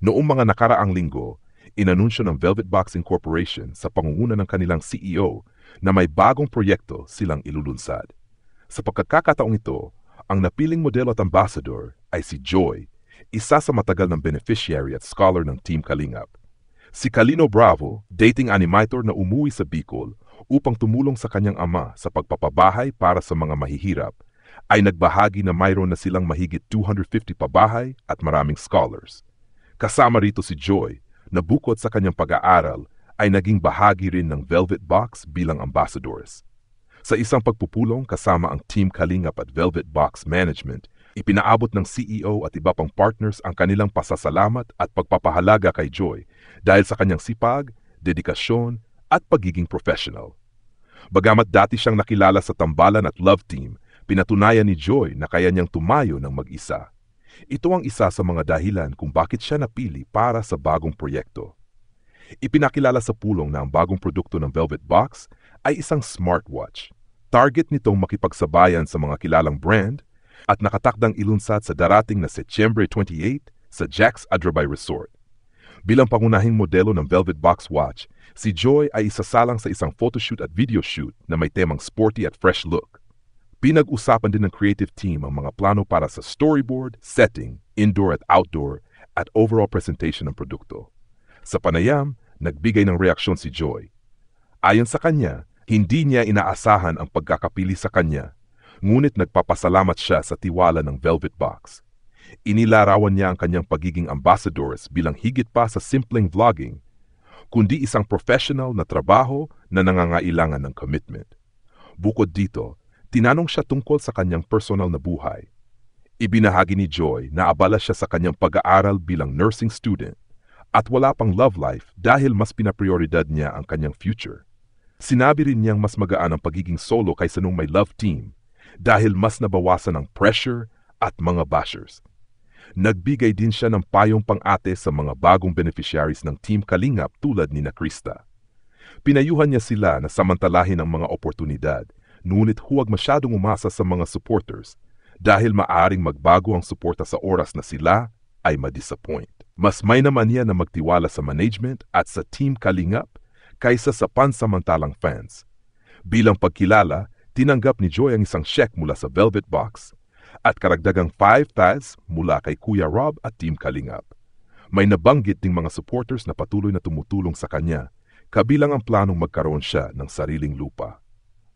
Noong mga nakaraang linggo, inanunsyo ng Velvet Box Incorporation sa pangunguna ng kanilang CEO na may bagong proyekto silang ilulunsad. Sa pagkakataong ito, ang napiling modelo at ambassador ay si Joy, isa sa matagal ng beneficiary at scholar ng Team Kalingap. Si Kalino Bravo, dating animator na umuwi sa Bicol upang tumulong sa kanyang ama sa pagpapabahay para sa mga mahihirap, ay nagbahagi na mayroon na silang mahigit 250 pabahay at maraming scholars. Kasama rito si Joy, na bukod sa kanyang pag-aaral, ay naging bahagi rin ng Velvet Box bilang ambassadors. Sa isang pagpupulong kasama ang Team Kalingap at Velvet Box Management, ipinaabot ng CEO at iba pang partners ang kanilang pasasalamat at pagpapahalaga kay Joy dahil sa kanyang sipag, dedikasyon at pagiging professional. Bagamat dati siyang nakilala sa tambalan at love team, pinatunayan ni Joy na kaya niyang tumayo ng mag-isa. Ito ang isa sa mga dahilan kung bakit siya napili para sa bagong proyekto. Ipinakilala sa pulong na ang bagong produkto ng Velvet Box ay isang smartwatch. Target nitong makipagsabayan sa mga kilalang brand at nakatakdang ilunsad sa darating na Setyembre 28 sa Jax Adrabay Resort. Bilang pangunahing modelo ng Velvet Box Watch, si Joy ay isasalang sa isang photoshoot at video shoot na may temang sporty at fresh look. Pinag-usapan din ng creative team ang mga plano para sa storyboard, setting, indoor at outdoor, at overall presentation ng produkto. Sa panayam, nagbigay ng reaksyon si Joy. Ayon sa kanya, hindi niya inaasahan ang pagkakapili sa kanya, ngunit nagpapasalamat siya sa tiwala ng Velvet Box. Inilarawan niya ang kanyang pagiging ambassadors bilang higit pa sa simpleng vlogging, kundi isang professional na trabaho na nangangailangan ng commitment. Bukod dito, tinanong siya tungkol sa kanyang personal na buhay. Ibinahagi ni Joy na abala siya sa kanyang pag-aaral bilang nursing student at wala pang love life dahil mas pinaprioridad niya ang kanyang future. Sinabi rin niyang mas magaan ang pagiging solo kaysa nung may love team dahil mas nabawasan ang pressure at mga bashers. Nagbigay din siya ng payong pang-ate sa mga bagong beneficiaries ng Team Kalingap tulad ni na Krista. Pinayuhan niya sila na samantalahin ang mga oportunidad, ngunit huwag masyadong umasa sa mga supporters dahil maaring magbago ang suporta sa oras na sila ay ma-disappoint. Mas may naman niya na magtiwala sa management at sa Team Kalingap kaysa sa pansamantalang fans. Bilang pagkilala, tinanggap ni Joy ang isang check mula sa Velvet Box at karagdagang 5,000 mula kay Kuya Rob at Team Kalingap. May nabanggit ding mga supporters na patuloy na tumutulong sa kanya, kabilang ang planong magkaroon siya ng sariling lupa.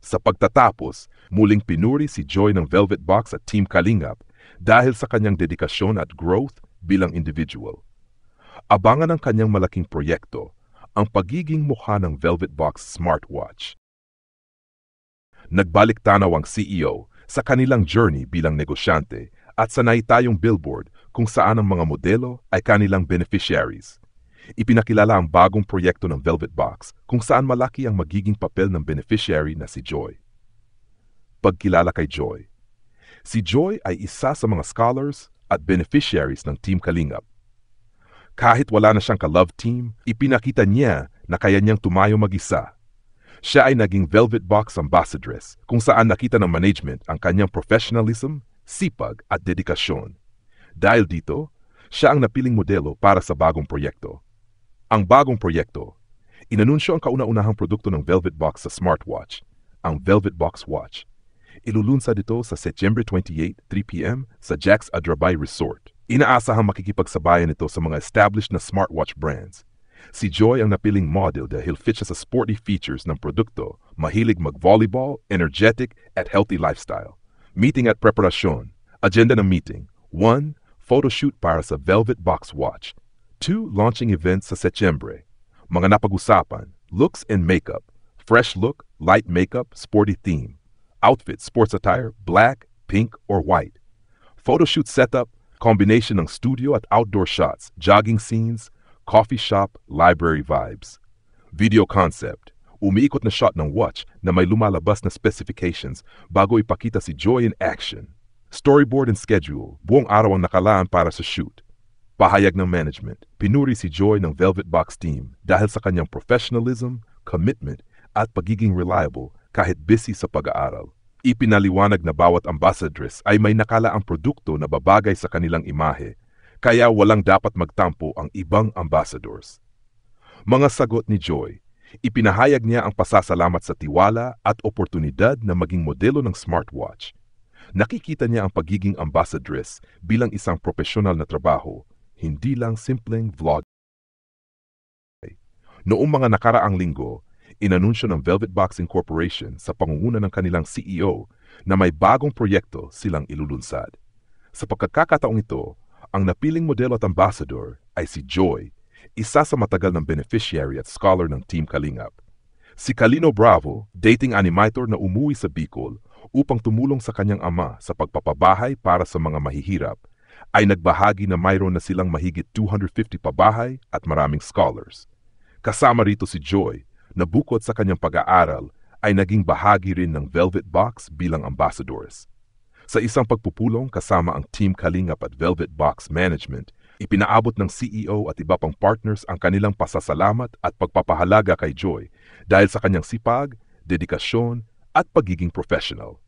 Sa pagtatapos, muling pinuri si Joy ng Velvet Box at Team Kalingap dahil sa kanyang dedikasyon at growth bilang individual. Abangan ang kanyang malaking proyekto, ang pagiging mukha ng Velvet Box smartwatch. Nagbalik tanaw ang CEO sa kanilang journey bilang negosyante at sa naitayong billboard kung saan ang mga modelo ay kanilang beneficiaries. Ipinakilala ang bagong proyekto ng Velvet Box kung saan malaki ang magiging papel ng beneficiary na si Joy. Pagkilala kay Joy. Si Joy ay isa sa mga scholars at beneficiaries ng Team Kalingap. Kahit wala na siyang ka-love team, ipinakita niya na kaya niyang tumayo mag-isa. Siya ay naging Velvet Box ambassadress kung saan nakita ng management ang kanyang professionalism, sipag at dedikasyon. Dahil dito, siya ang napiling modelo para sa bagong proyekto. Ang bagong proyekto, inanunsyo ang kauna-unahang produkto ng Velvet Box sa smartwatch, ang Velvet Box Watch. Ilulunsad ito sa Setyembre 28, 3 p.m. sa Jax Adrabay Resort. Inaasahang makikipagsabayan ito sa mga established na smartwatch brands. Si Joy ang napiling model dahil fit siya sa sporty features ng produkto, mahilig mag-volleyball, energetic at healthy lifestyle. Meeting at preparasyon. Agenda ng meeting. 1. Photoshoot para sa Velvet Box Watch. 2. Launching events sa Setyembre. Mga napag-usapan, looks and makeup, fresh look, light makeup, sporty theme. Outfit, sports attire, black, pink, or white. Photoshoot setup, combination ng studio at outdoor shots, jogging scenes, coffee shop, library vibes. Video concept, umiikot na shot ng watch na may lumalabas na specifications bago ipakita si Joy in action. Storyboard and schedule, buong araw ang nakalaan para sa shoot. Pahayag ng management, pinuri si Joy ng Velvet Box team dahil sa kanyang professionalism, commitment, at pagiging reliable kahit busy sa pag-aaral. Ipinaliwanag na bawat ambassadress ay may nakalaang produkto na babagay sa kanilang imahe, kaya walang dapat magtampo ang ibang ambassadors. Mga sagot ni Joy, ipinahayag niya ang pasasalamat sa tiwala at oportunidad na maging modelo ng smartwatch. Nakikita niya ang pagiging ambassadress bilang isang profesional na trabaho, hindi lang simpleng vlog. Noong mga nakaraang linggo, inanunsyo ng Velvet Boxing Corporation sa pangunguna ng kanilang CEO na may bagong proyekto silang ilulunsad. Sa pagkakataong ito, ang napiling modelo at ambassador ay si Joy, isa sa matagal ng beneficiary at scholar ng Team Kalingap. Si Kalino Bravo, dating animator na umuwi sa Bicol upang tumulong sa kanyang ama sa pagpapabahay para sa mga mahihirap, ay nagbahagi na mayroon na silang mahigit 250 pabahay at maraming scholars. Kasama rito si Joy, na bukod sa kanyang pag-aaral, ay naging bahagi rin ng Velvet Box bilang ambassadors. Sa isang pagpupulong kasama ang Team Kalingap at Velvet Box Management, ipinaabot ng CEO at iba pang partners ang kanilang pasasalamat at pagpapahalaga kay Joy dahil sa kanyang sipag, dedikasyon at pagiging professional.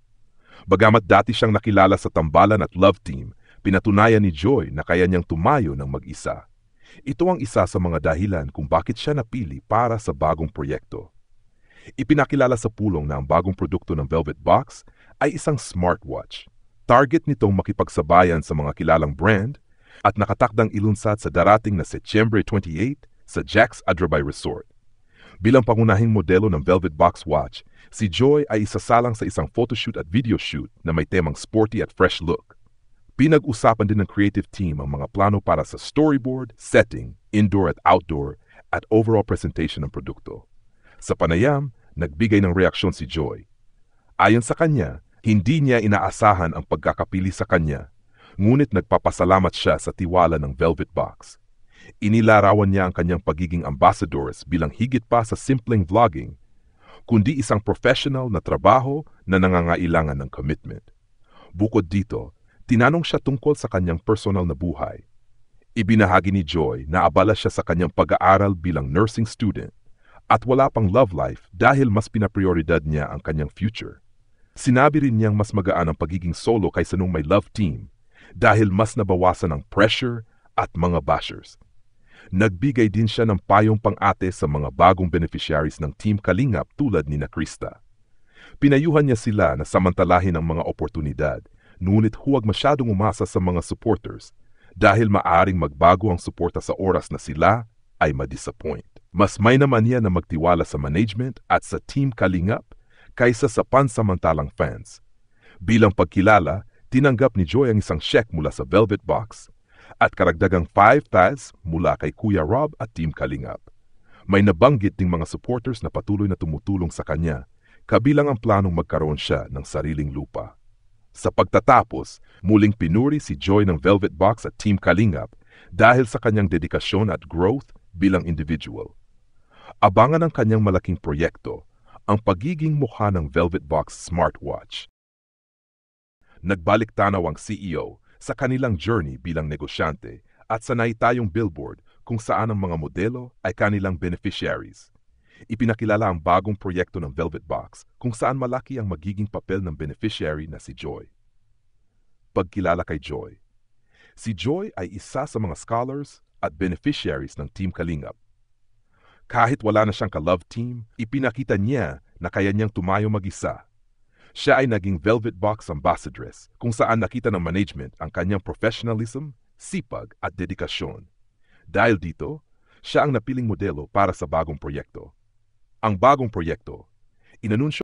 Bagamat dati siyang nakilala sa tambalan at love team, pinatunayan ni Joy na kaya niyang tumayo ng mag-isa. Ito ang isa sa mga dahilan kung bakit siya napili para sa bagong proyekto. Ipinakilala sa pulong na ang bagong produkto ng Velvet Box ay isang smartwatch. Target nitong makipagsabayan sa mga kilalang brand at nakatakdang ilunsad sa darating na Setyembre 28 sa Jax Adrabay Resort. Bilang pangunahing modelo ng Velvet Box Watch, si Joy ay isasalang sa isang photoshoot at video shoot na may temang sporty at fresh look. Pinag-usapan din ng creative team ang mga plano para sa storyboard, setting, indoor at outdoor, at overall presentation ng produkto. Sa panayam, nagbigay ng reaksyon si Joy. Ayon sa kanya, hindi niya inaasahan ang pagkakapili sa kanya, ngunit nagpapasalamat siya sa tiwala ng Velvet Box. Inilarawan niya ang kanyang pagiging ambassadors bilang higit pa sa simpleng vlogging, kundi isang professional na trabaho na nangangailangan ng commitment. Bukod dito, tinanong siya tungkol sa kanyang personal na buhay. Ibinahagi ni Joy na abala siya sa kanyang pag-aaral bilang nursing student at wala pang love life dahil mas pinaprioridad niya ang kanyang future. Sinabi rin niyang mas magaan ang pagiging solo kaysa nung may love team dahil mas nabawasan ang pressure at mga bashers. Nagbigay din siya ng payong pang-ate sa mga bagong beneficiaries ng Team Kalingap tulad ni na Krista. Pinayuhan niya sila na samantalahin ang mga oportunidad, ngunit huwag masyadong umasa sa mga supporters dahil maaring magbago ang suporta sa oras na sila ay ma-disappoint. Mas may naman niya na magtiwala sa management at sa Team Kalingap kaysa sa pansamantalang fans. Bilang pagkilala, tinanggap ni Joy ang isang check mula sa Velvet Box at karagdagang 5,000 mula kay Kuya Rob at Team Kalingap. May nabanggit ding mga supporters na patuloy na tumutulong sa kanya, kabilang ang planong magkaroon siya ng sariling lupa. Sa pagtatapos, muling pinuri si Joy ng Velvet Box at Team Kalingap dahil sa kanyang dedikasyon at growth bilang individual. Abangan ang kanyang malaking proyekto, ang pagiging mukha ng Velvet Box smartwatch. Nagbalik tanaw ang CEO sa kanilang journey bilang negosyante at sa naitayong billboard kung saan ang mga modelo ay kanilang beneficiaries. Ipinakilala ang bagong proyekto ng Velvet Box kung saan malaki ang magiging papel ng beneficiary na si Joy. Pagkilala kay Joy. Si Joy ay isa sa mga scholars at beneficiaries ng Team Kalingap. Kahit wala na siyang ka-love team, ipinakita niya na kaya niyang tumayo mag-isa. Siya ay naging Velvet Box ambassadress kung saan nakita ng management ang kanyang professionalism, sipag at dedikasyon. Dahil dito, siya ang napiling modelo para sa bagong proyekto. Ang bagong proyekto, inanunsyo